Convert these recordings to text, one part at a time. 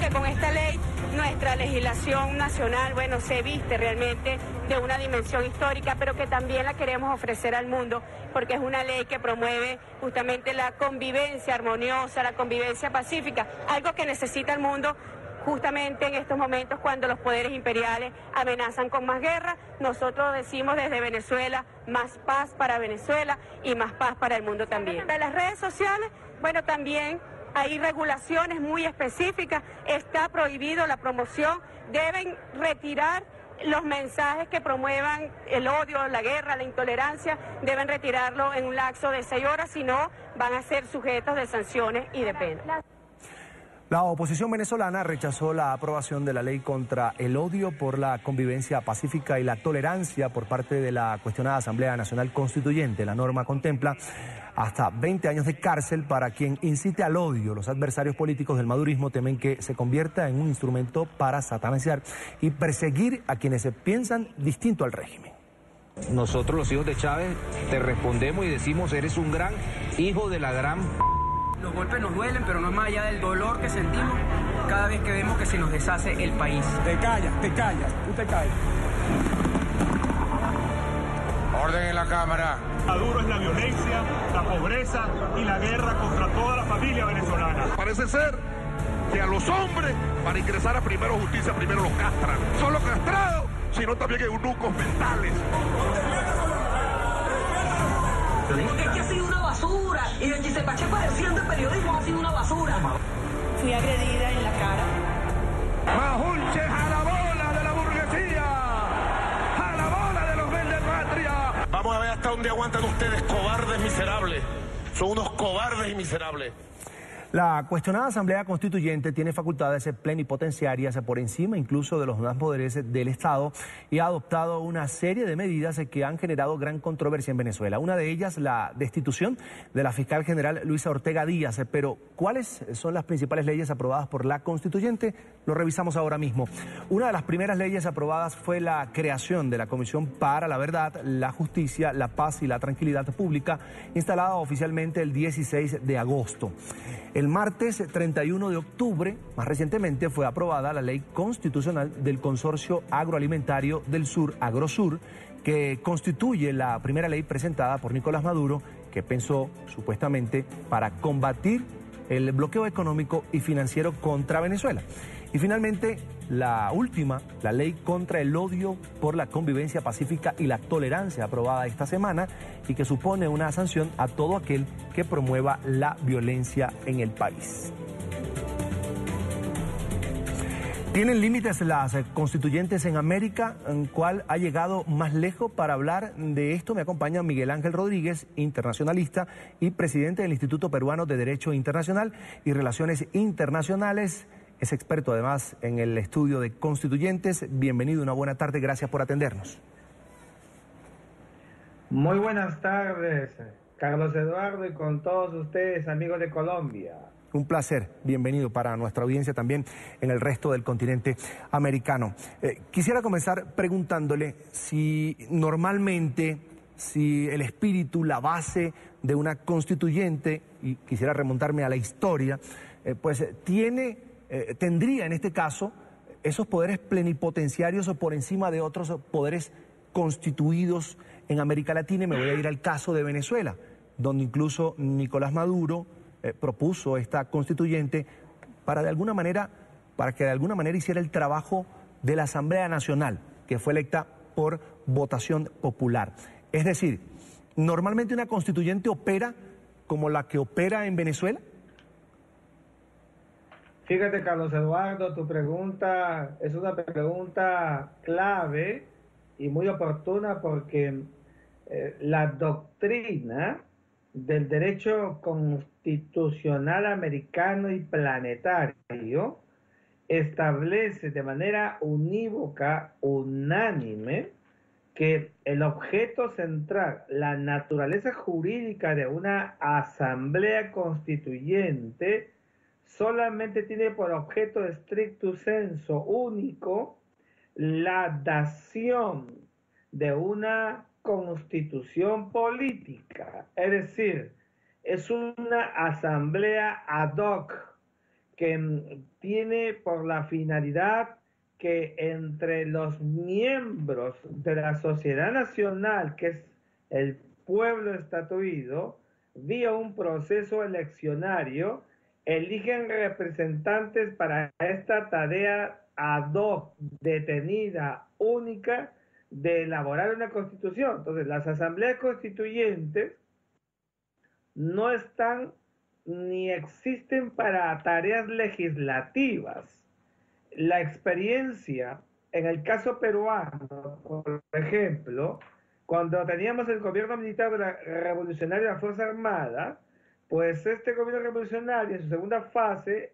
que con esta ley nuestra legislación nacional, bueno, se viste realmente de una dimensión histórica, pero que también la queremos ofrecer al mundo, porque es una ley que promueve justamente la convivencia armoniosa, la convivencia pacífica, algo que necesita el mundo justamente en estos momentos cuando los poderes imperiales amenazan con más guerra. Nosotros decimos desde Venezuela, más paz para Venezuela y más paz para el mundo también. De las redes sociales, bueno, también hay regulaciones muy específicas, está prohibido la promoción, deben retirar los mensajes que promuevan el odio, la guerra, la intolerancia, deben retirarlo en un lapso de 6 horas, si no van a ser sujetos de sanciones y de penas. La oposición venezolana rechazó la aprobación de la ley contra el odio por la convivencia pacífica y la tolerancia por parte de la cuestionada Asamblea Nacional Constituyente. La norma contempla hasta 20 años de cárcel para quien incite al odio. Los adversarios políticos del madurismo temen que se convierta en un instrumento para satanizar y perseguir a quienes se piensan distinto al régimen. Nosotros los hijos de Chávez te respondemos y decimos: eres un gran hijo de la gran... Los golpes nos duelen, pero no es más allá del dolor que sentimos cada vez que vemos que se nos deshace el país. Te callas, tú te callas. Orden en la Cámara. Maduro es la violencia, la pobreza y la guerra contra toda la familia venezolana. Parece ser que a los hombres, para ingresar a primero justicia, primero los castran. Son los castrados, sino también eunucos mentales. Porque es que ha sido una basura. Y de Chisepache padeciendo el periodismo ha sido una basura. Fui agredida en la cara. ¡Majunches a la bola de la burguesía! ¡A la bola de los vendematria! Vamos a ver hasta dónde aguantan ustedes, cobardes miserables. Son unos cobardes y miserables. La cuestionada Asamblea Constituyente tiene facultades plenipotenciarias por encima incluso de los demás poderes del Estado y ha adoptado una serie de medidas que han generado gran controversia en Venezuela. Una de ellas, la destitución de la fiscal general Luisa Ortega Díaz. Pero, ¿cuáles son las principales leyes aprobadas por la Constituyente? Lo revisamos ahora mismo. Una de las primeras leyes aprobadas fue la creación de la Comisión para la Verdad, la Justicia, la Paz y la Tranquilidad Pública, instalada oficialmente el 16 de agosto. El martes 31 de octubre, más recientemente, fue aprobada la Ley Constitucional del Consorcio Agroalimentario del Sur, Agrosur, que constituye la primera ley presentada por Nicolás Maduro, que pensó supuestamente para combatir el bloqueo económico y financiero contra Venezuela. Y finalmente, la última, la Ley contra el odio por la convivencia pacífica y la tolerancia, aprobada esta semana y que supone una sanción a todo aquel que promueva la violencia en el país. ¿Tienen límites las constituyentes en América? ¿Cuál ha llegado más lejos? Para hablar de esto me acompaña Miguel Ángel Rodríguez, internacionalista y presidente del Instituto Peruano de Derecho Internacional y Relaciones Internacionales. Es experto además en el estudio de constituyentes. Bienvenido, una buena tarde, gracias por atendernos. Muy buenas tardes, Carlos Eduardo, y con todos ustedes, amigos de Colombia. Un placer, bienvenido para nuestra audiencia también en el resto del continente americano. Quisiera comenzar preguntándole si normalmente, si el espíritu, la base de una constituyente, y quisiera remontarme a la historia, pues tendría en este caso esos poderes plenipotenciarios o por encima de otros poderes constituidos en América Latina. Y me voy a ir al caso de Venezuela, donde incluso Nicolás Maduro propuso esta constituyente para que de alguna manera hiciera el trabajo de la Asamblea Nacional, que fue electa por votación popular. Es decir, normalmente una constituyente opera como la que opera en Venezuela. Fíjate, Carlos Eduardo, tu pregunta es una pregunta clave y muy oportuna porque la doctrina del derecho constitucional americano y planetario establece de manera unívoca, unánime, que el objeto central, la naturaleza jurídica de una asamblea constituyente, solamente tiene por objeto stricto sensu único la dación de una constitución política. Es decir, es una asamblea ad hoc que tiene por la finalidad que entre los miembros de la sociedad nacional, que es el pueblo estatuido, vía un proceso eleccionario, eligen representantes para esta tarea ad hoc, detenida, única, de elaborar una constitución. Entonces, las asambleas constituyentes no están ni existen para tareas legislativas. La experiencia en el caso peruano, por ejemplo, cuando teníamos el gobierno militar de la revolucionaria de la Fuerza Armada, pues este gobierno revolucionario en su segunda fase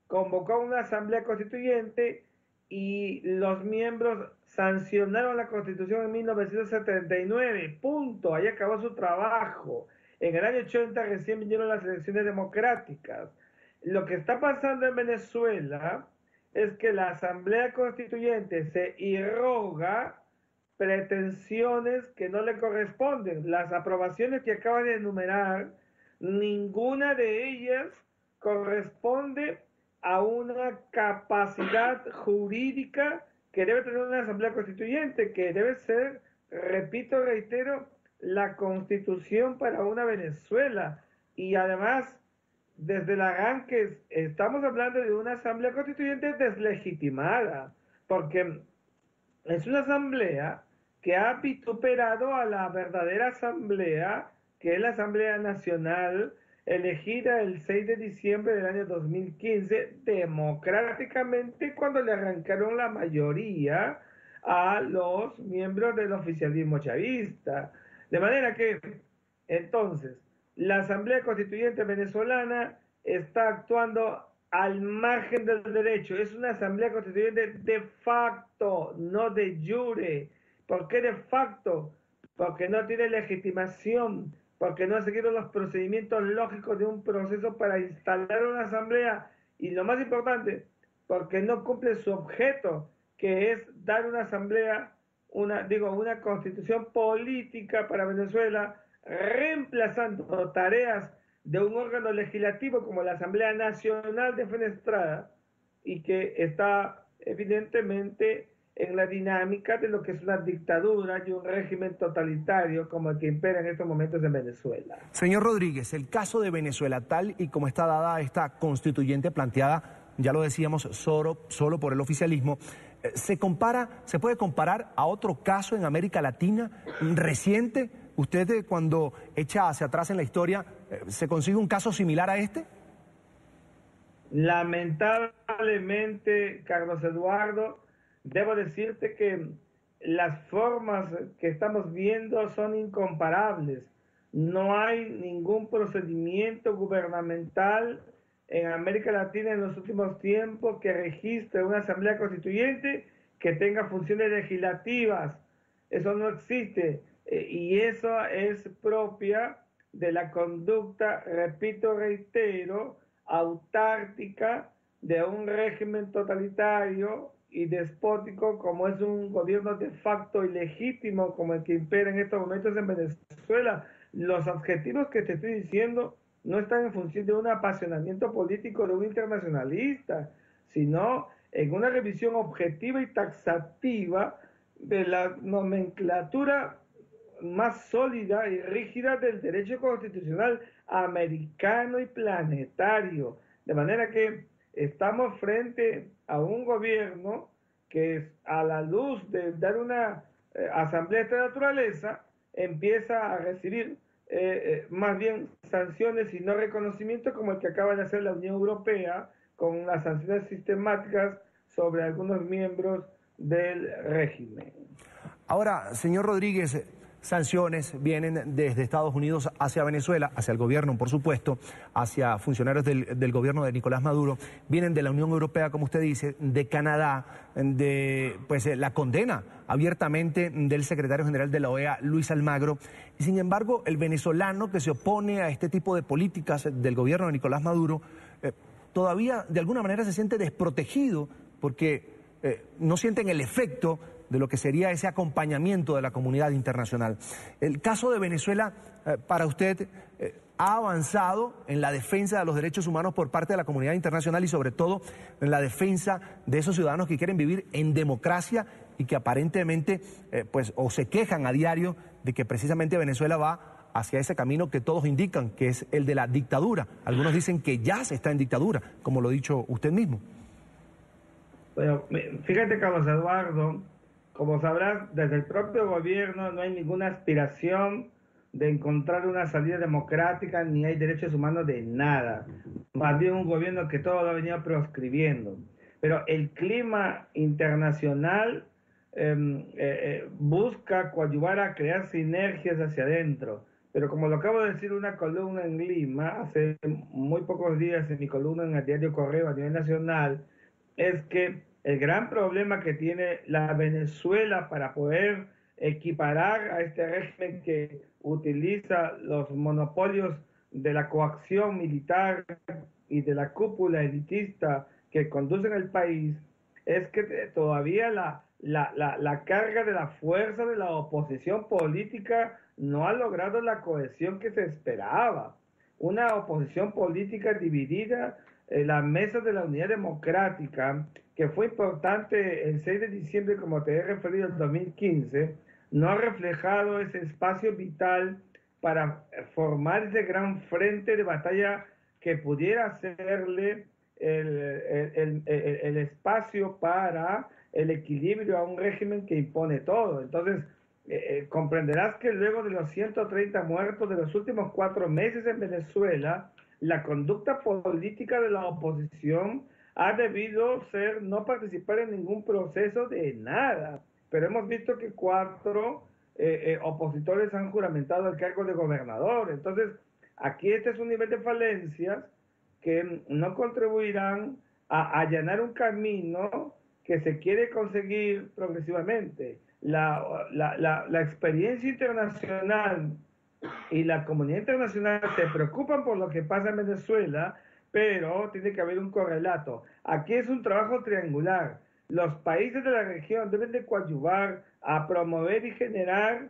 convocó una asamblea constituyente y los miembros sancionaron la constitución en 1979, punto, ahí acabó su trabajo. En el año 80 recién vinieron las elecciones democráticas. Lo que está pasando en Venezuela es que la asamblea constituyente se irroga pretensiones que no le corresponden. Las aprobaciones que acaba de enumerar, ninguna de ellas corresponde a una capacidad jurídica que debe tener una asamblea constituyente, que debe ser, repito, reitero, la constitución para una Venezuela. Y además, desde el arranque, estamos hablando de una asamblea constituyente deslegitimada, porque es una asamblea que ha vituperado a la verdadera asamblea, que es la Asamblea Nacional, elegida el 6 de diciembre del año 2015, democráticamente, cuando le arrancaron la mayoría a los miembros del oficialismo chavista. De manera que, entonces, la Asamblea Constituyente venezolana está actuando al margen del derecho. Es una Asamblea Constituyente de facto, no de jure. ¿Por qué de facto? Porque no tiene legitimación, porque no ha seguido los procedimientos lógicos de un proceso para instalar una asamblea, y lo más importante, porque no cumple su objeto, que es dar una asamblea, una constitución política para Venezuela, reemplazando tareas de un órgano legislativo como la Asamblea Nacional Defenestrada, y que está evidentemente en la dinámica de lo que es una dictadura y un régimen totalitario como el que impera en estos momentos en Venezuela. Señor Rodríguez, el caso de Venezuela, tal y como está dada esta constituyente planteada, ya lo decíamos, solo por el oficialismo, ¿se puede comparar a otro caso en América Latina reciente? ¿Usted cuando echa hacia atrás en la historia, se consigue un caso similar a este? Lamentablemente, Carlos Eduardo, debo decirte que las formas que estamos viendo son incomparables. No hay ningún procedimiento gubernamental en América Latina en los últimos tiempos que registre una asamblea constituyente que tenga funciones legislativas. Eso no existe, y eso es propia de la conducta, repito, reitero, autárquica de un régimen totalitario y despótico como es un gobierno de facto ilegítimo como el que impera en estos momentos en Venezuela. Los objetivos que te estoy diciendo no están en función de un apasionamiento político de un internacionalista, sino en una revisión objetiva y taxativa de la nomenclatura más sólida y rígida del derecho constitucional americano y planetario. De manera que estamos frente a un gobierno que, a la luz de dar una asamblea de esta naturaleza, empieza a recibir más bien sanciones y no reconocimiento, como el que acaba de hacer la Unión Europea con las sanciones sistemáticas sobre algunos miembros del régimen. Ahora, señor Rodríguez, sanciones vienen desde Estados Unidos hacia Venezuela, hacia el gobierno, por supuesto, hacia funcionarios del gobierno de Nicolás Maduro, vienen de la Unión Europea, como usted dice, de Canadá, de la condena abiertamente del secretario general de la OEA, Luis Almagro. Y sin embargo, el venezolano que se opone a este tipo de políticas del gobierno de Nicolás Maduro, todavía de alguna manera se siente desprotegido porque no sienten el efecto de lo que sería ese acompañamiento de la comunidad internacional. El caso de Venezuela, para usted, ha avanzado en la defensa de los derechos humanos por parte de la comunidad internacional y sobre todo en la defensa de esos ciudadanos que quieren vivir en democracia y que aparentemente pues o se quejan a diario de que precisamente Venezuela va hacia ese camino que todos indican, que es el de la dictadura. Algunos dicen que ya se está en dictadura, como lo ha dicho usted mismo. Bueno, fíjate, Carlos Eduardo, como sabrás, desde el propio gobierno no hay ninguna aspiración de encontrar una salida democrática, ni hay derechos humanos de nada. Más bien un gobierno que todo lo ha venido proscribiendo. Pero el clima internacional busca coadyuvar a crear sinergias hacia adentro. Pero como lo acabo de decir en una columna en Lima, hace muy pocos días en mi columna en el diario Correo a nivel nacional, es que el gran problema que tiene la Venezuela para poder equiparar a este régimen que utiliza los monopolios de la coacción militar y de la cúpula elitista que conducen al país, es que todavía la carga de la fuerza de la oposición política no ha logrado la cohesión que se esperaba. Una oposición política dividida, la mesa de la unidad democrática, que fue importante el 6 de diciembre, como te he referido, en 2015, no ha reflejado ese espacio vital para formar ese gran frente de batalla que pudiera hacerle el espacio para el equilibrio a un régimen que impone todo. Entonces, comprenderás que luego de los 130 muertos de los últimos 4 meses en Venezuela, la conducta política de la oposición ha debido ser no participar en ningún proceso de nada. Pero hemos visto que 4 opositores han juramentado el cargo de gobernador. Entonces, aquí este es un nivel de falencias que no contribuirán a allanar un camino que se quiere conseguir progresivamente. La experiencia internacional y la comunidad internacional se preocupan por lo que pasa en Venezuela, pero tiene que haber un correlato. Aquí es un trabajo triangular. Los países de la región deben de coadyuvar a promover y generar,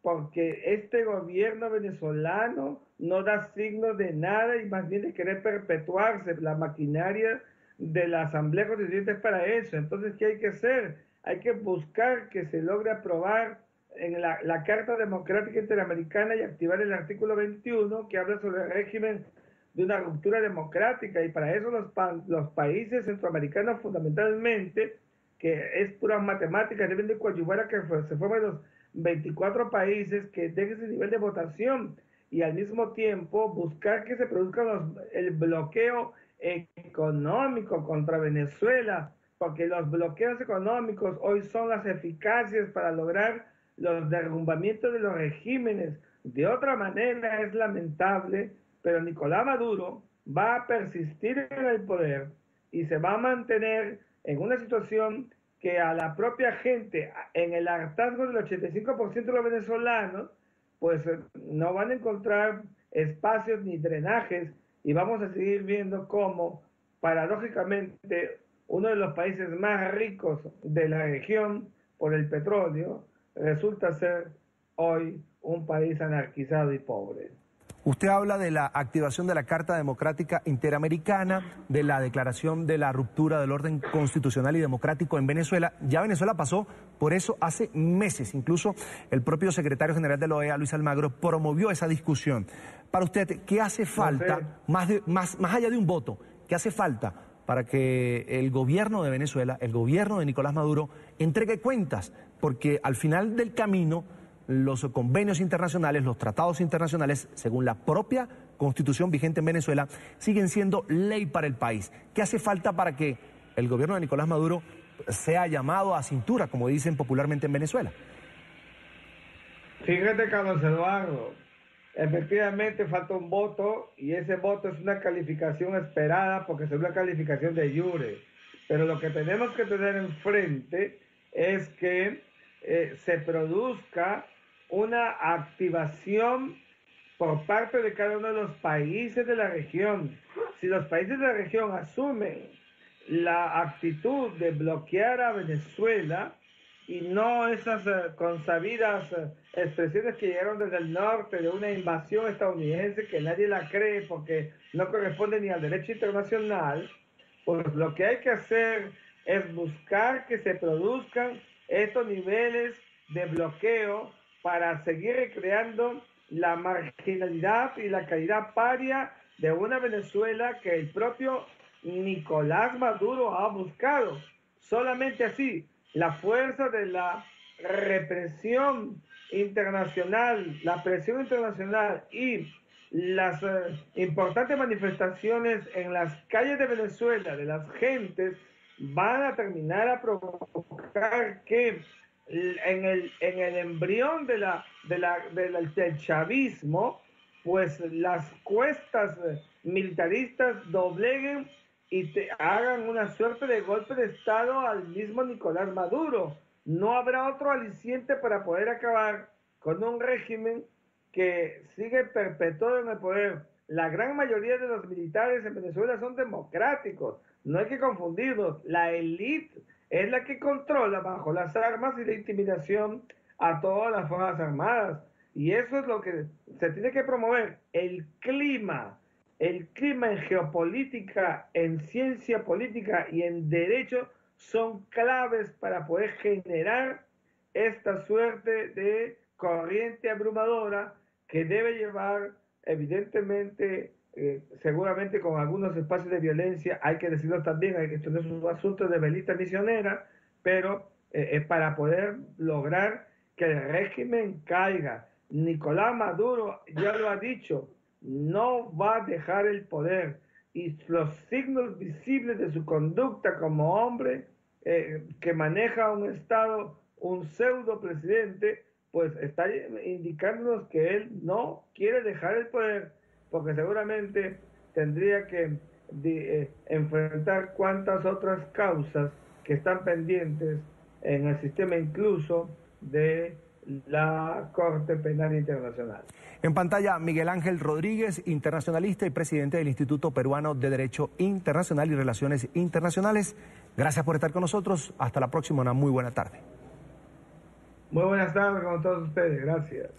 porque este gobierno venezolano no da signos de nada y más bien de querer perpetuarse. La maquinaria de la Asamblea Constituyente es para eso. Entonces, ¿qué hay que hacer? Hay que buscar que se logre aprobar en la Carta Democrática Interamericana y activar el artículo 21 que habla sobre el régimen de una ruptura democrática, y para eso los países centroamericanos fundamentalmente, que es pura matemática, deben de coadyuvar a que se formen los 24 países que den ese nivel de votación y al mismo tiempo buscar que se produzca el bloqueo económico contra Venezuela, porque los bloqueos económicos hoy son las eficacias para lograr los derrumbamientos de los regímenes. De otra manera es lamentable, pero Nicolás Maduro va a persistir en el poder y se va a mantener en una situación que a la propia gente, en el hartazgo del 85% de los venezolanos, pues no van a encontrar espacios ni drenajes, y vamos a seguir viendo cómo, paradójicamente, uno de los países más ricos de la región por el petróleo resulta ser hoy un país anarquizado y pobre. Usted habla de la activación de la Carta Democrática Interamericana, de la declaración de la ruptura del orden constitucional y democrático en Venezuela. Ya Venezuela pasó por eso hace meses. Incluso el propio secretario general de la OEA, Luis Almagro, promovió esa discusión. Para usted, ¿qué hace falta, más allá de un voto, qué hace falta para que el gobierno de Venezuela, el gobierno de Nicolás Maduro, entregue cuentas? Porque al final del camino, los convenios internacionales, los tratados internacionales, según la propia constitución vigente en Venezuela, siguen siendo ley para el país. ¿Qué hace falta para que el gobierno de Nicolás Maduro sea llamado a cintura, como dicen popularmente en Venezuela? Fíjate, Carlos Eduardo, efectivamente falta un voto, y ese voto es una calificación esperada porque es una calificación de iure. Pero lo que tenemos que tener enfrente es que se produzca una activación por parte de cada uno de los países de la región. Si los países de la región asumen la actitud de bloquear a Venezuela y no esas consabidas expresiones que llegaron desde el norte de una invasión estadounidense que nadie la cree porque no corresponde ni al derecho internacional, pues lo que hay que hacer es buscar que se produzcan estos niveles de bloqueo para seguir recreando la marginalidad y la calidad paria de una Venezuela que el propio Nicolás Maduro ha buscado. Solamente así, la fuerza de la represión internacional, la presión internacional y las importantes manifestaciones en las calles de Venezuela de las gentes van a terminar a provocar que en el embrión del chavismo, pues las cuestas militaristas dobleguen y hagan una suerte de golpe de Estado al mismo Nicolás Maduro. No habrá otro aliciente para poder acabar con un régimen que sigue perpetuado en el poder. La gran mayoría de los militares en Venezuela son democráticos. No hay que confundirlos. La élite es la que controla bajo las armas y la intimidación a todas las Fuerzas Armadas. Y eso es lo que se tiene que promover. El clima en geopolítica, en ciencia política y en derecho son claves para poder generar esta suerte de corriente abrumadora que debe llevar, evidentemente, seguramente con algunos espacios de violencia, hay que decirlo también, esto no es un asunto de velita misionera, pero es para poder lograr que el régimen caiga. Nicolás Maduro ya lo ha dicho, no va a dejar el poder, y los signos visibles de su conducta como hombre que maneja un Estado, un pseudo presidente, pues está indicándonos que él no quiere dejar el poder, porque seguramente tendría que enfrentar cuantas otras causas que están pendientes en el sistema incluso de la Corte Penal Internacional. En pantalla, Miguel Ángel Rodríguez, internacionalista y presidente del Instituto Peruano de Derecho Internacional y Relaciones Internacionales. Gracias por estar con nosotros. Hasta la próxima. Una muy buena tarde. Muy buenas tardes con todos ustedes. Gracias.